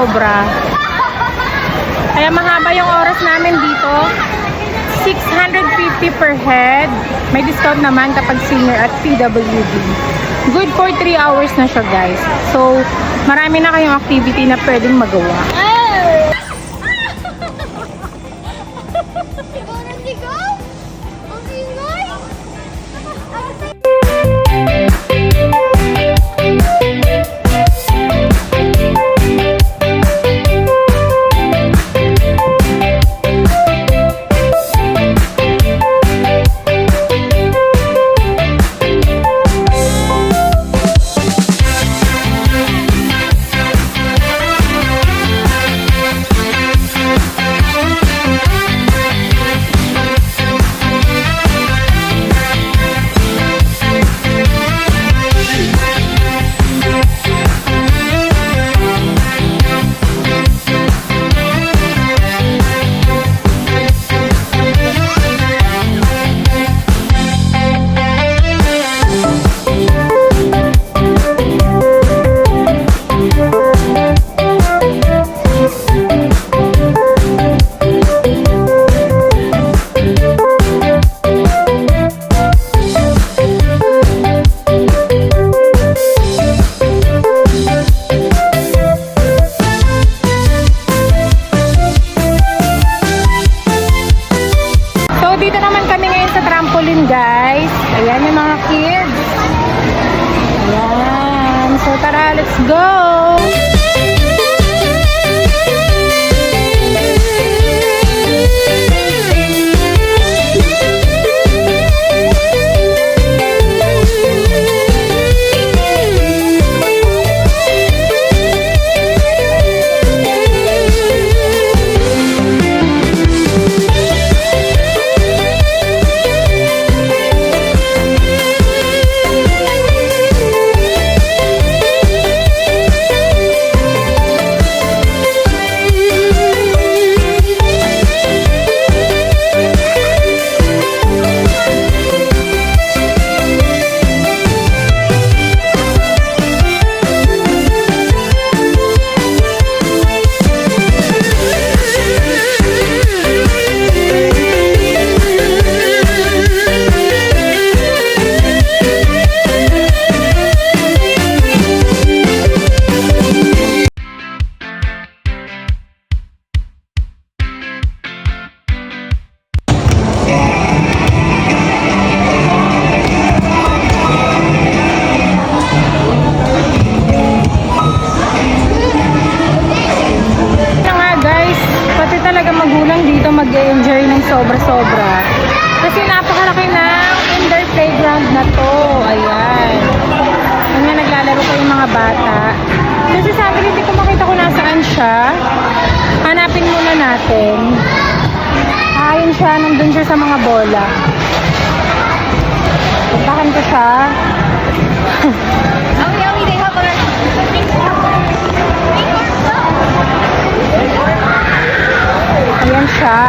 sobra. Kaya mahaba yung oras namin dito. 650 per head. May discount naman kapag senior at PWD. Good for 3 hours na siya, guys. So, marami na kayong activity na pwedeng magawa. Guys, ayan yung mga kids. Ayan. So tara, let's go! Mag-enjoy ng sobra-sobra kasi napakalaki ng indoor playground na to. Ayan, nga naglalaro pa yung mga bata. Kasi sabi, hindi ko makita kung nasaan siya. Hanapin muna natin. Ayun siya, nandun siya sa mga bola. Puntahan ko siya. Ayan siya.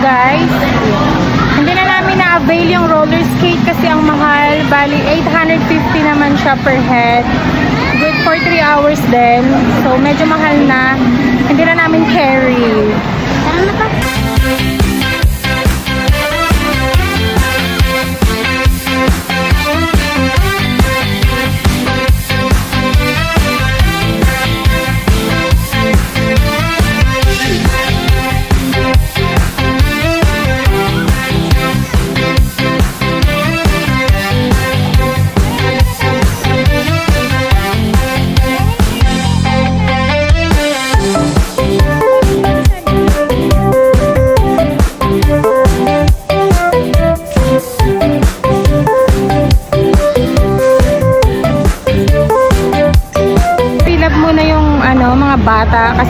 Guys, hindi na namin na-avail yung roller skate kasi ang mahal. Bali, 850 naman siya per head. Good for 3 hours din. So, medyo mahal na. Hindi na namin carry. Ano pa?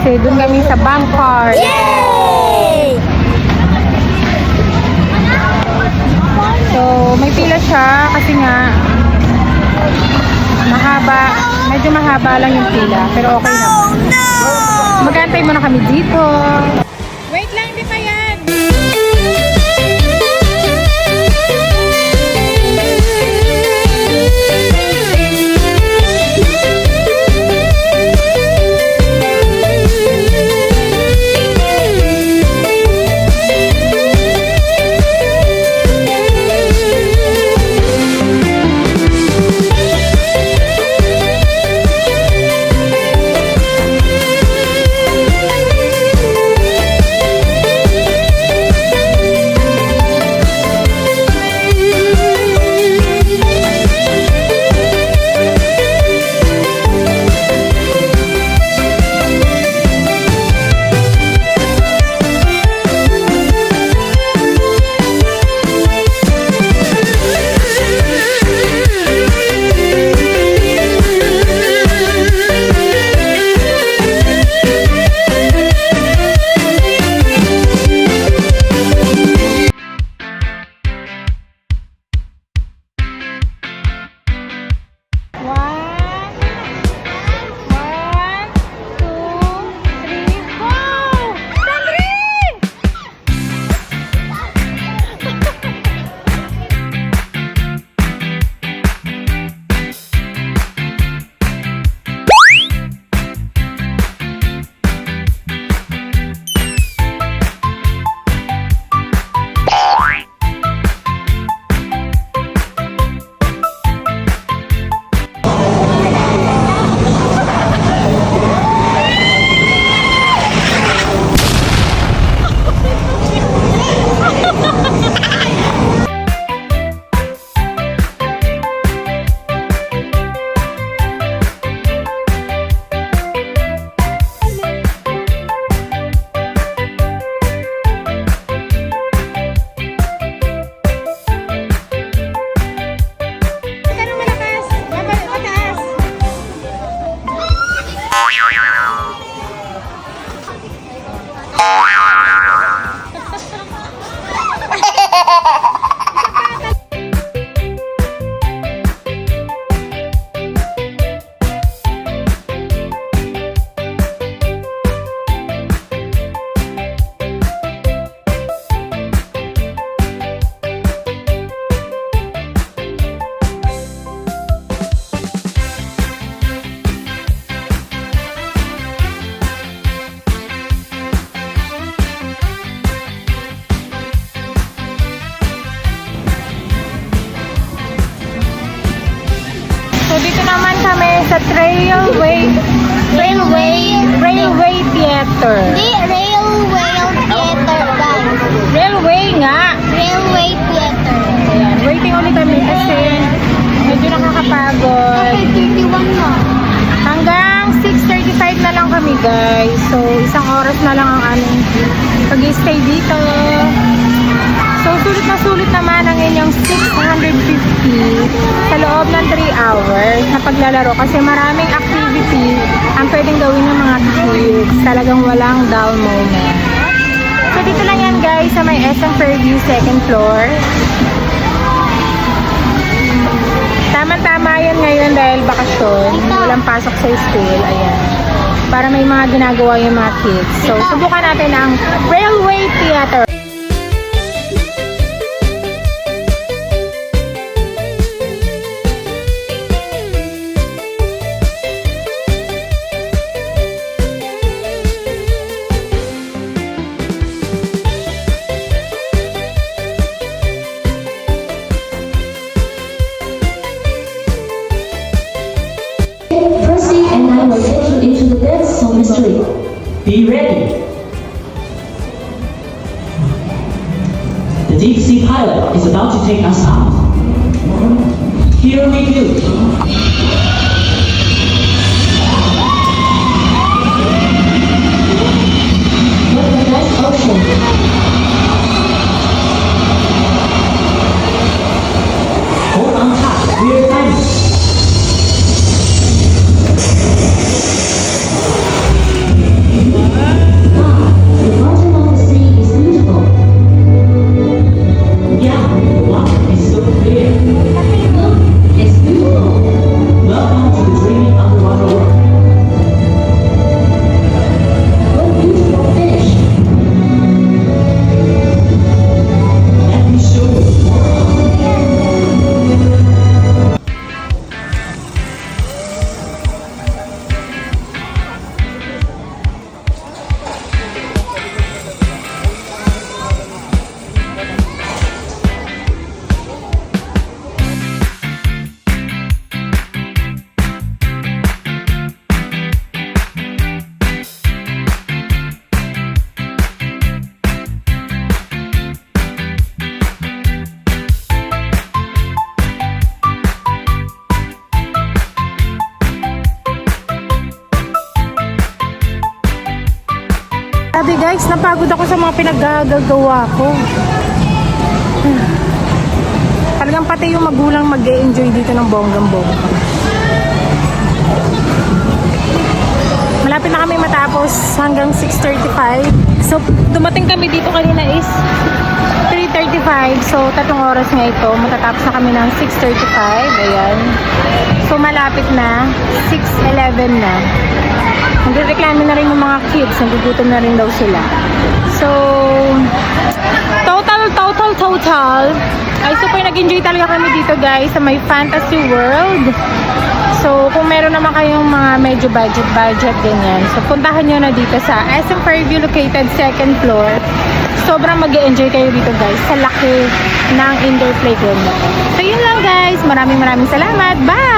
kasi doon kami sa bank card. Yay! So, may pila siya kasi nga medyo mahaba lang yung pila, pero okay na. Oh no! Magantay muna kami dito. Wait lang, di pa yan. So dito naman kami sa Railway Theater. Hindi, Railway Theater, guys. Railway nga. Railway Theater. Ayan, waiting ulit kami kasi medyo nakakapagod. Okay, 31 na. Hanggang 6:35 na lang kami, guys. So isang oras na lang ang aming pag-stay dito. So sulit naman ang inyong 650 sa loob ng 3 hours na paglalaro kasi maraming activity ang pwedeng gawin ng mga kids. Talagang walang dull moment. So dito lang yan, guys, sa may SM Fairview 2nd floor. Tama-tama yan ngayon dahil bakasyon. Walang pasok sa school. Ayan. Para may mga ginagawa yung mga kids. So subukan natin ang Railway Theater. And I will take you into the depths of mystery. Be ready. The deep sea pilot is about to take us out. Here we go. What a nice ocean. Hold on tight, we're climbing. guys, napagod ako sa mga pinaggagawa ko. Talagang pati yung magulang mag-e-enjoy dito ng bonggang-bongga. Malapit na kami matapos hanggang 6:35. So, dumating kami dito kanina is 3:35. So, 3 oras nga ito. Matatapos na kami ng 6:35. Ayan. So, malapit na. 6:11 na. Nagreklamo na rin yung mga kids. Nagugutom na rin daw sila. So, total. Ay, super nag-enjoy talaga kami dito guys sa may Fantasy World. So, kung meron naman kayong mga medyo budget ganyan. So, puntahan nyo na dito sa SM Fairview located 2nd floor. Sobrang mag-enjoy kayo dito guys sa laki ng indoor playground na to. So, yun lang guys. Maraming salamat. Bye!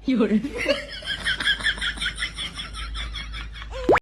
Yun.